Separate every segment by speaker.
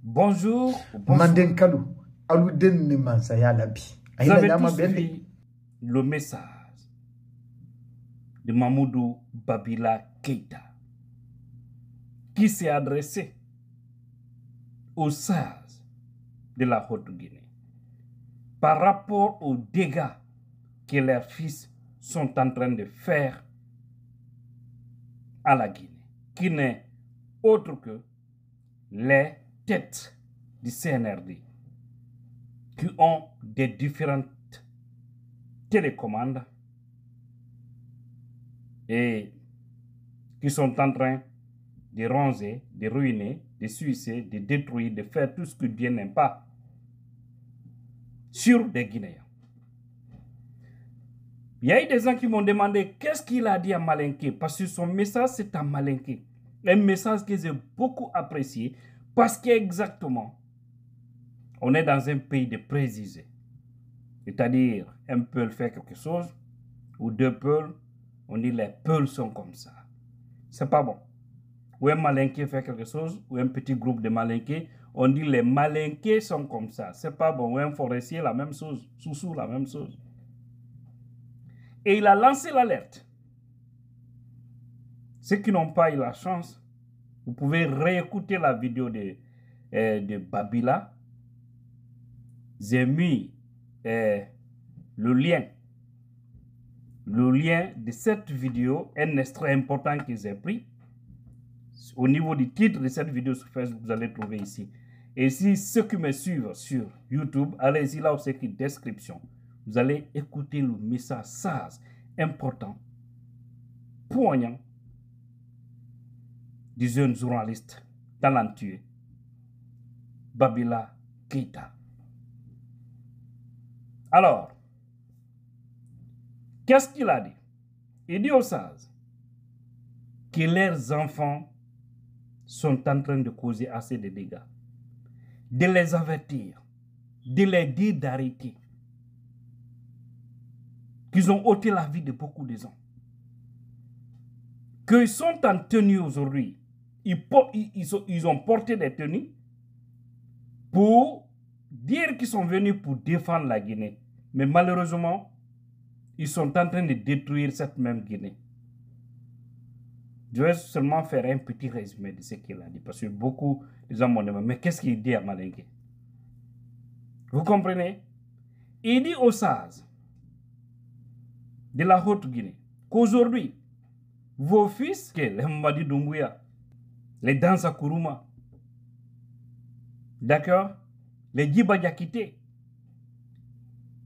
Speaker 1: Bonjour.
Speaker 2: Mandenkalu, aluden ne mansaya labi.
Speaker 1: Vous avez tous suivi le message de Mamoudou Babila Keïta qui s'est adressé aux sages de la Haute-Guinée par rapport aux dégâts que leurs fils sont en train de faire à la Guinée, qui n'est autre que les têtes du CNRD qui ont des différentes télécommandes et qui sont en train de ronger, de ruiner, de suicider, de détruire, de faire tout ce que Dieu n'aime pas sur des Guinéens. Il y a eu des gens qui m'ont demandé qu'est-ce qu'il a dit à Malinké, parce que son message c'est à Malinké. Un message que j'ai beaucoup apprécié parce qu'exactement, on est dans un pays de préjugés. C'est-à-dire, un peul fait quelque chose, ou deux peuls, on dit les peuls sont comme ça. C'est pas bon. Ou un malinqué fait quelque chose, ou un petit groupe de malinqués, on dit les malinqués sont comme ça. C'est pas bon. Ou un forestier, la même chose. Soussou, la même chose. Et il a lancé l'alerte. Ceux qui n'ont pas eu la chance, vous pouvez réécouter la vidéo de Babila. J'ai mis le lien de cette vidéo, un extrait important que j'ai pris. Au niveau du titre de cette vidéo sur Facebook, vous allez trouver ici. Et si ceux qui me suivent sur YouTube, allez-y là où c'est écrit description. Vous allez écouter le message sage, important, poignant, du jeune journaliste talentueux, Babila Keïta. Alors, qu'est-ce qu'il a dit? Il dit aux sages que leurs enfants sont en train de causer assez de dégâts, de les avertir, de les dire d'arrêter, qu'ils ont ôté la vie de beaucoup de gens, qu'ils sont en tenue aujourd'hui, ils ont porté des tenues pour dire qu'ils sont venus pour défendre la Guinée, mais malheureusement, ils sont en train de détruire cette même Guinée. Je vais seulement faire un petit résumé de ce qu'il a dit, parce que beaucoup de gens m'ont demandé, mais qu'est-ce qu'il dit à Malinké? Vous comprenez? Il dit aux sages de la Haute-Guinée qu'aujourd'hui, vos fils, les Mamadi Doumbouya, les Dansa Kourouma, d'accord, les Djiba Diakité,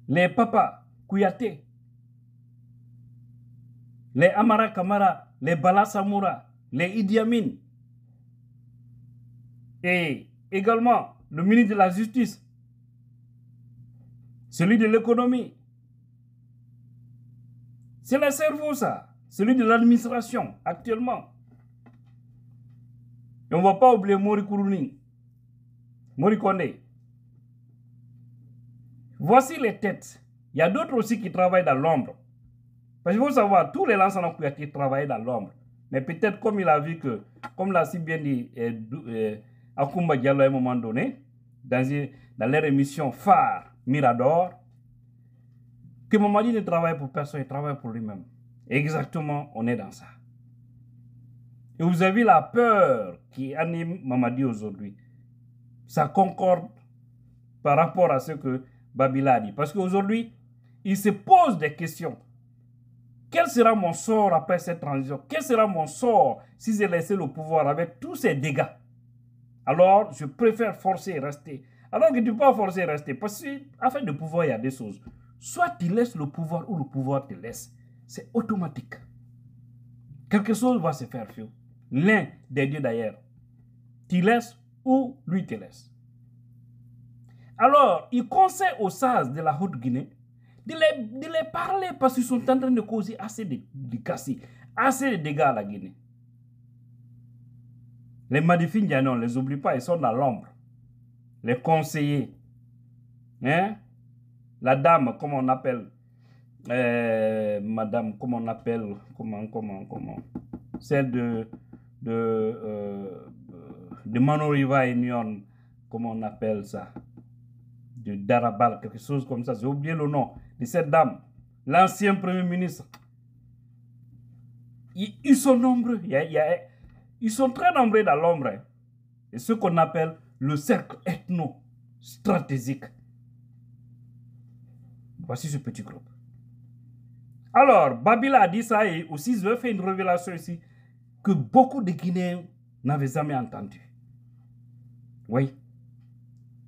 Speaker 1: les Papa Kouyaté, les Amara Kamara, les Bala Samoura, les Idi Amin, et également le ministre de la Justice, celui de l'économie. C'est le cerveau, ça. Celui de l'administration, actuellement. Et on ne va pas oublier Mori Kourouni, Mori Kondé. Voici les têtes. Il y a d'autres aussi qui travaillent dans l'ombre. Parce qu'il faut savoir, tous les lanceurs qui travaillent dans l'ombre. Mais peut-être comme il a vu que, comme l'a si bien dit Akoumba Diallo à un moment donné, dans leur émission phare Mirador, que Mamadi ne travaille pour personne, il travaille pour lui-même. Exactement, on est dans ça. Et vous avez la peur qui anime Mamadi aujourd'hui. Ça concorde par rapport à ce que Babila a dit. Parce qu'aujourd'hui, il se pose des questions. Quel sera mon sort après cette transition? Quel sera mon sort si j'ai laissé le pouvoir avec tous ces dégâts? Alors, je préfère forcer et rester. Alors que tu ne peux pas forcer et rester. Parce qu'afin de pouvoir, il y a des choses. Soit tu laisses le pouvoir ou le pouvoir te laisse. C'est automatique. Quelque chose va se faire, fio. L'un des deux d'ailleurs. Tu laisses ou lui te laisse. Alors, il conseille aux sages de la Haute-Guinée de les parler parce qu'ils sont en train de causer assez de cassis, assez de dégâts à la Guinée. Les Madifines, on ne les oublie pas, ils sont dans l'ombre. Les conseillers, hein? La dame, comment on appelle, madame, comment on appelle, comment, celle de Manoriva Union, comment on appelle ça, de Darabal, quelque chose comme ça, j'ai oublié le nom de cette dame, l'ancien premier ministre. Ils sont nombreux, ils sont très nombreux dans l'ombre. Hein. Et ce qu'on appelle le cercle ethno-stratégique. Voici ce petit groupe. Alors, Babila a dit ça et aussi je vais faire une révélation ici que beaucoup de Guinéens n'avaient jamais entendu. Oui,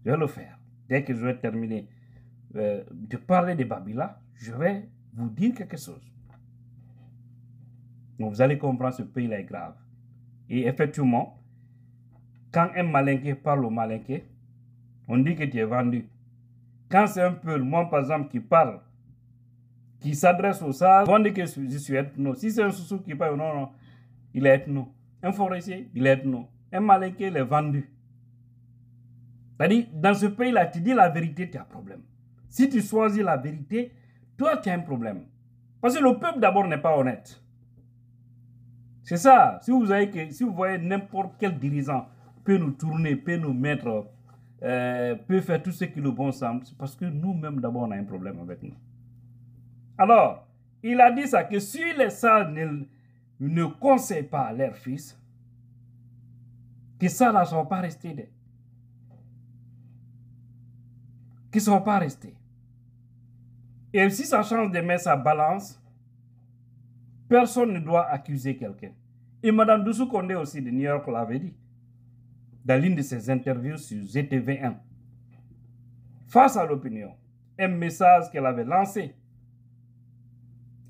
Speaker 1: je vais le faire. Dès que je vais terminer de parler de Babila, je vais vous dire quelque chose. Donc vous allez comprendre ce pays-là est grave. Et effectivement, quand un malinqué parle au malinqué, on dit que tu es vendu. Quand c'est un peu moi par exemple qui parle, qui s'adresse aux sages, on dit que je suis ethno. Si c'est un soussou qui parle, non, il est ethno. Un forestier, il est ethno. Un malinqué, il est vendu. C'est-à-dire, dans ce pays-là, tu dis la vérité, tu as un problème. Si tu choisis la vérité, toi, tu as un problème. Parce que le peuple, d'abord, n'est pas honnête. C'est ça. Si vous voyez n'importe quel dirigeant peut nous tourner, peut nous mettre, peut faire tout ce qui nous bon semble, c'est parce que nous-mêmes, d'abord, on a un problème avec nous. Alors, il a dit ça, que si les sages ne conseillent pas leurs fils, que ça, là, ne va pas rester. Qui ne sont pas restés. Et si ça change de mettre sa balance, personne ne doit accuser quelqu'un. Et Mme Doussou Condé aussi de New York l'avait dit, dans l'une de ses interviews sur GTV1. Face à l'opinion, un message qu'elle avait lancé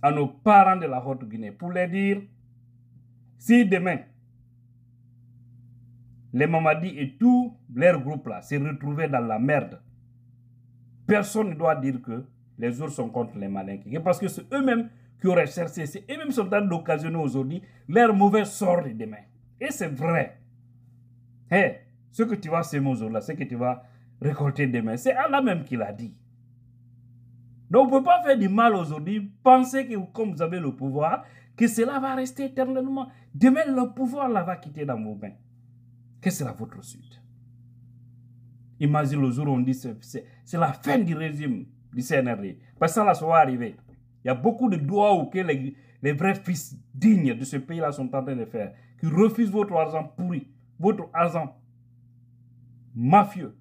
Speaker 1: à nos parents de la Haute-Guinée pour leur dire, si demain, les Mamadi et tout leur groupe-là se retrouvaient dans la merde, personne ne doit dire que les autres sont contre les malinqués. Parce que c'est eux-mêmes qui auraient cherché, c'est eux-mêmes qui sont en train d'occasionner aujourd'hui leur mauvais sort de demain. Et c'est vrai. Hey, ce que tu vas semer aujourd'hui, ce que tu vas récolter demain, c'est Allah même qui l'a dit. Donc on ne peut pas faire du mal aujourd'hui, penser que comme vous avez le pouvoir, que cela va rester éternellement. Demain, le pouvoir là va quitter dans vos mains. Quelle sera votre suite? Imagine le jour où on dit que c'est la fin du régime du CNRD. Parce que ça, là, ça va arriver. Il y a beaucoup de doigts que les vrais fils dignes de ce pays-là sont en train de faire, qui refusent votre argent pourri, votre argent mafieux.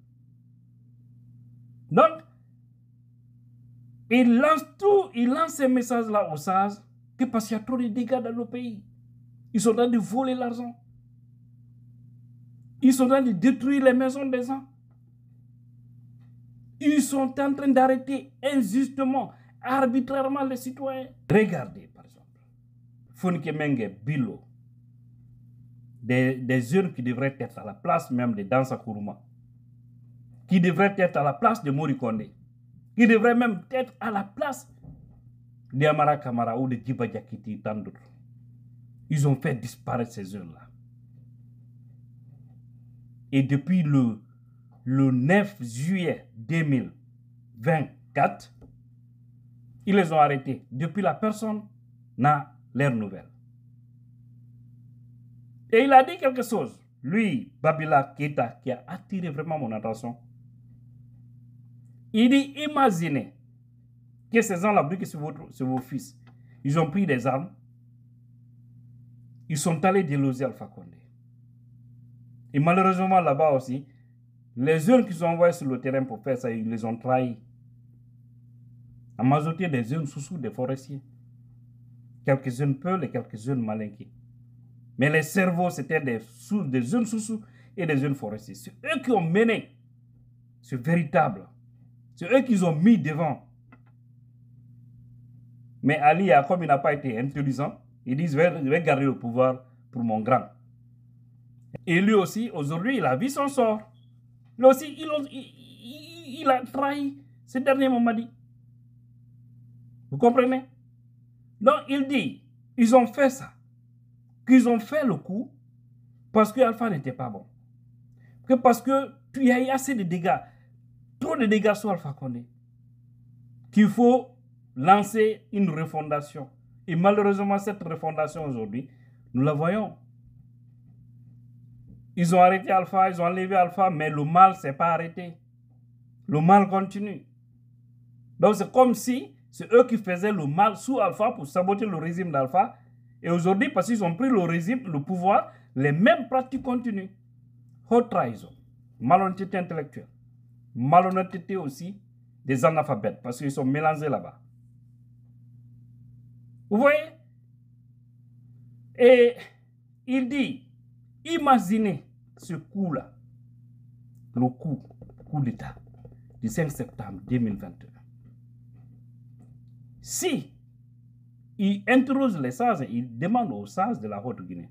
Speaker 1: Donc, il lance ces messages-là aux sages, que parce qu'il y a trop de dégâts dans le pays. Ils sont en train de voler l'argent. Ils sont en train de détruire les maisons des gens. Ils sont en train d'arrêter injustement, arbitrairement les citoyens. Regardez, par exemple, Fonike Menge Bilo, des jeunes qui devraient être à la place même de Dansa Kourouma, qui devraient être à la place de Mori Kondé, qui devraient même être à la place de Amara Kamara ou de Djiba Diakité et tant d'autres. Ils ont fait disparaître ces jeunes-là. Et depuis le 9 juillet 2024, ils les ont arrêtés. Depuis là, personne n'a leurs nouvelles. Et il a dit quelque chose. Lui, Babila Keita, qui a attiré vraiment mon attention. Il dit, imaginez que ces gens-là, que c'est vos fils, ils ont pris des armes, ils sont allés déloger Alpha Condé. Et malheureusement, là-bas aussi, les jeunes qui sont envoyés sur le terrain pour faire ça, ils les ont trahis. La majorité des jeunes sous des forestiers. Quelques jeunes peuls et quelques jeunes malinqués. Mais les cerveaux, c'était des jeunes sous et des jeunes forestiers. C'est eux qui ont mené ce véritable. C'est eux qui ont mis devant. Mais Ali, comme il n'a pas été intelligent, il dit, je vais garder le pouvoir pour mon grand. Et lui aussi, aujourd'hui, il a vu son sort. Lui aussi, il a trahi ce dernier Mamadi. Vous comprenez? Donc, il dit, ils ont fait ça. Qu'ils ont fait le coup parce que Alpha n'était pas bon. Parce que il y a eu assez de dégâts. Trop de dégâts sur Alpha Condé. Qu'il faut lancer une refondation. Et malheureusement, cette refondation aujourd'hui, nous la voyons. Ils ont arrêté Alpha, ils ont enlevé Alpha, mais le mal ne s'est pas arrêté. Le mal continue. Donc c'est comme si c'est eux qui faisaient le mal sous Alpha pour saboter le régime d'Alpha. Et aujourd'hui, parce qu'ils ont pris le régime, le pouvoir, les mêmes pratiques continuent. Haute trahison, malhonnêteté intellectuelle, malhonnêteté aussi des analphabètes, parce qu'ils sont mélangés là-bas. Vous voyez? Et il dit, imaginez ce coup-là, le coup d'État du 5 septembre 2021. Si il interroge les sages, il demande aux sages de la Haute-Guinée,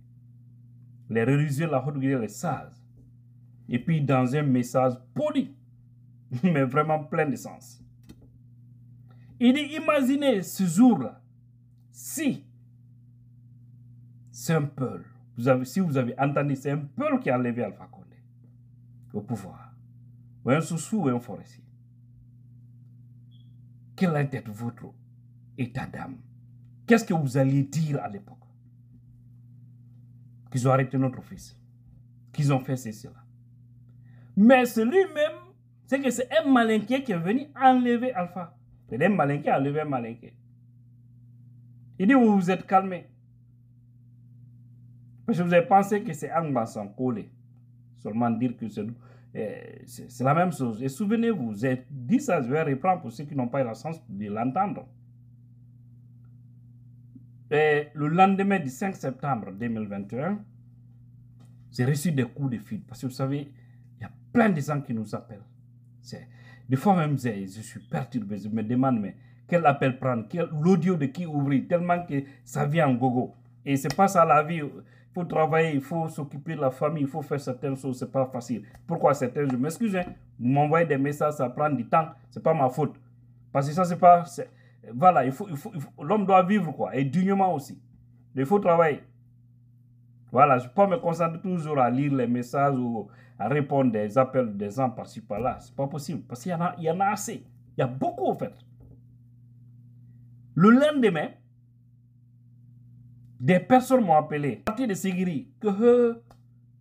Speaker 1: les religieux de la Haute-Guinée, les sages, et puis dans un message poli, mais vraiment plein de sens. Il dit, imaginez ce jour-là, si c'est un peuple, si vous avez entendu, c'est un peuple qui a enlevé Alpha Condé au pouvoir, ou un sous-sous ou un forestier. Quel a été votre état d'âme? Qu'est-ce que vous alliez dire à l'époque? Qu'ils ont arrêté notre fils, qu'ils ont fait cela. Mais celui-même, c'est que c'est un malinqué qui est venu enlever Alpha. C'est un malinqué qui a enlevé un malinqué. Il dit, vous vous êtes calmé. Parce que vous avez pensé que c'est Angba sans coller. Seulement dire que c'est la même chose. Et souvenez-vous, j'ai dit ça, je vais reprendre pour ceux qui n'ont pas eu la chance de l'entendre. Et le lendemain du 5 septembre 2021, j'ai reçu des coups de fil. Parce que vous savez, il y a plein de gens qui nous appellent. Des fois même, je suis perturbé. Je me demande, mais quel appel prendre? L'audio de qui ouvrir? Tellement que ça vient en gogo. Et c'est pas ça la vie. Il faut travailler, il faut s'occuper de la famille, il faut faire certaines choses. C'est pas facile. Pourquoi certaines? Je m'excuse. Hein? Vous m'envoyez des messages, ça prend du temps. C'est pas ma faute. Parce que ça, c'est pas... Voilà, l'homme doit vivre, quoi. Et dignement aussi. Il faut travailler. Voilà, je ne peux pas me concentrer toujours à lire les messages ou à répondre des appels des gens par-ci par-là. Ce n'est pas possible. Parce qu'il y en a assez. Il y a beaucoup, en fait. Le lendemain, des personnes m'ont appelé, à partir de Ségiri, que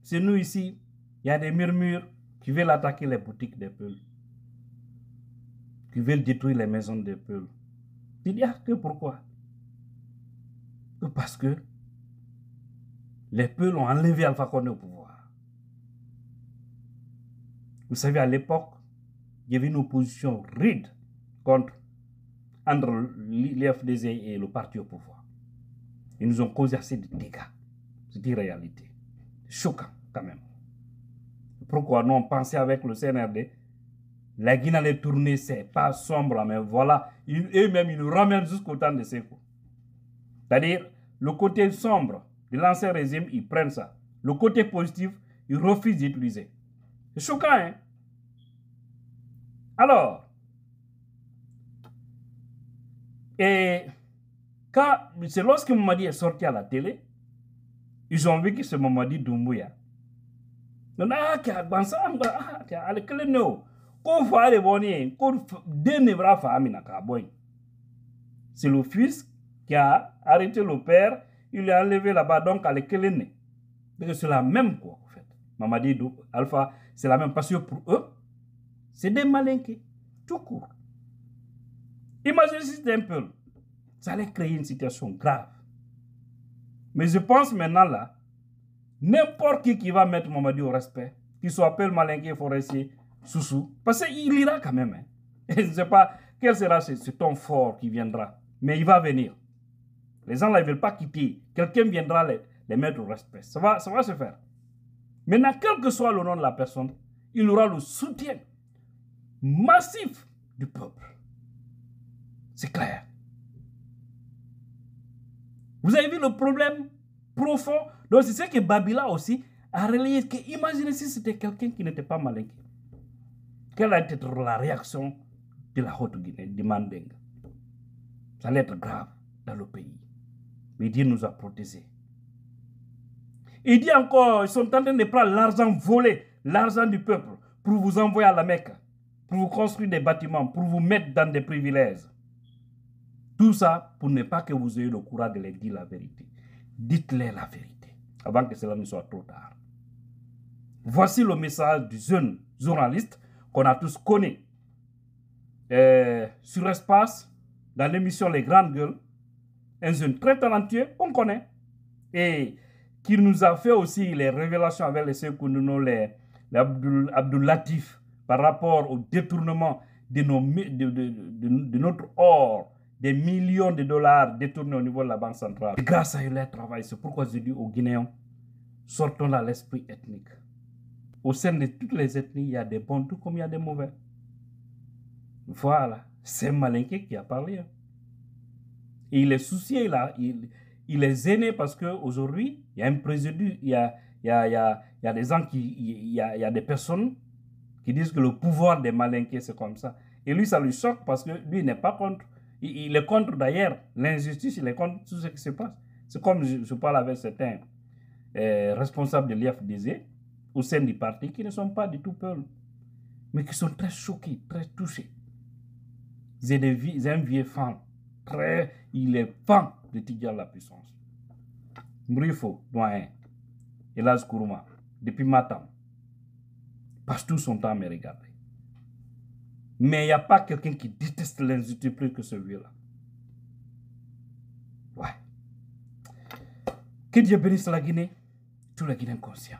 Speaker 1: c'est nous ici, il y a des murmures qui veulent attaquer les boutiques des peuples, qui veulent détruire les maisons des peuples. Je dis, que pourquoi? Parce que les peuples ont enlevé Alpha Condé au pouvoir. Vous savez, à l'époque, il y avait une opposition rude entre l'FDZ et le parti au pouvoir. Ils nous ont causé assez de dégâts. C'est une réalité. Choquant, quand même. Pourquoi nous on pensait avec le CNRD, la Guinée allait tourner, c'est pas sombre, mais voilà, eux-mêmes, ils nous ramènent jusqu'au temps de Sékou. C'est-à-dire, le côté sombre de l'ancien régime, ils prennent ça. Le côté positif, ils refusent d'utiliser. C'est choquant, hein? Alors, c'est lorsque Mamadi est sorti à la télé, ils ont vu que c'est Mamadi Doumbouya. C'est le fils qui a arrêté le père, il l'a enlevé là-bas, donc à l'école. C'est la même, quoi, en fait. Mamadi Alpha, c'est la même, parce que pour eux, c'est des malinqués, tout court. Imaginez si c'était un peu, ça allait créer une situation grave. Mais je pense maintenant là, n'importe qui va mettre Mamadi au respect, qu'il soit appelé malinqué, forestier, Soussou, parce qu'il ira quand même. Hein. Et je ne sais pas quel sera ce ton fort qui viendra, mais il va venir. Les gens là, ils ne veulent pas quitter. Quelqu'un viendra les mettre au respect. Ça va se faire. Maintenant, quel que soit le nom de la personne, il aura le soutien massif du peuple. C'est clair. Vous avez vu le problème profond? Donc c'est ce que Babila aussi a relayé. Imaginez si c'était quelqu'un qui n'était pas malinqué. Quelle allait être la réaction de la Haute-Guinée, du Mandingue? Ça allait être grave dans le pays. Mais Dieu nous a protégés. Il dit encore, ils sont en train de prendre l'argent volé, l'argent du peuple, pour vous envoyer à la Mecque, pour vous construire des bâtiments, pour vous mettre dans des privilèges. Tout ça pour ne pas que vous ayez le courage de leur dire la vérité. Dites-leur la vérité, avant que cela ne soit trop tard. Voici le message du jeune journaliste qu'on a tous connu sur Espace, dans l'émission Les Grandes Gueules. Un jeune très talentueux qu'on connaît et qui nous a fait aussi les révélations avec les Sékou Nono, les Abdul Latif par rapport au détournement de notre or, des millions de dollars détournés au niveau de la Banque centrale. Et grâce à eux, leur travail, c'est pourquoi je dis aux Guinéens, sortons de l'esprit ethnique. Au sein de toutes les ethnies, il y a des bons tout comme il y a des mauvais. Voilà, c'est Malinké qui a parlé. Et il est soucié, là, il est gêné parce qu'aujourd'hui, il y a un président, il y a des gens il y a des personnes qui disent que le pouvoir des Malinqués, c'est comme ça. Et lui, ça lui choque parce que lui, il n'est pas contre. Il est contre d'ailleurs l'injustice, il est contre tout ce qui se passe. C'est comme je parle avec certains responsables de l'IFDZ au sein du parti qui ne sont pas du tout peuple, mais qui sont très choqués, très touchés. C'est un vieux fan. Il est fan de Tidjara la puissance. Mrifo, doyen, Elaz Kourouma, depuis Matam, passe tout son temps à me regarder. Mais il n'y a pas quelqu'un qui déteste l'injustice plus que celui-là. Ouais. Que Dieu bénisse la Guinée, tous les Guinéens conscients.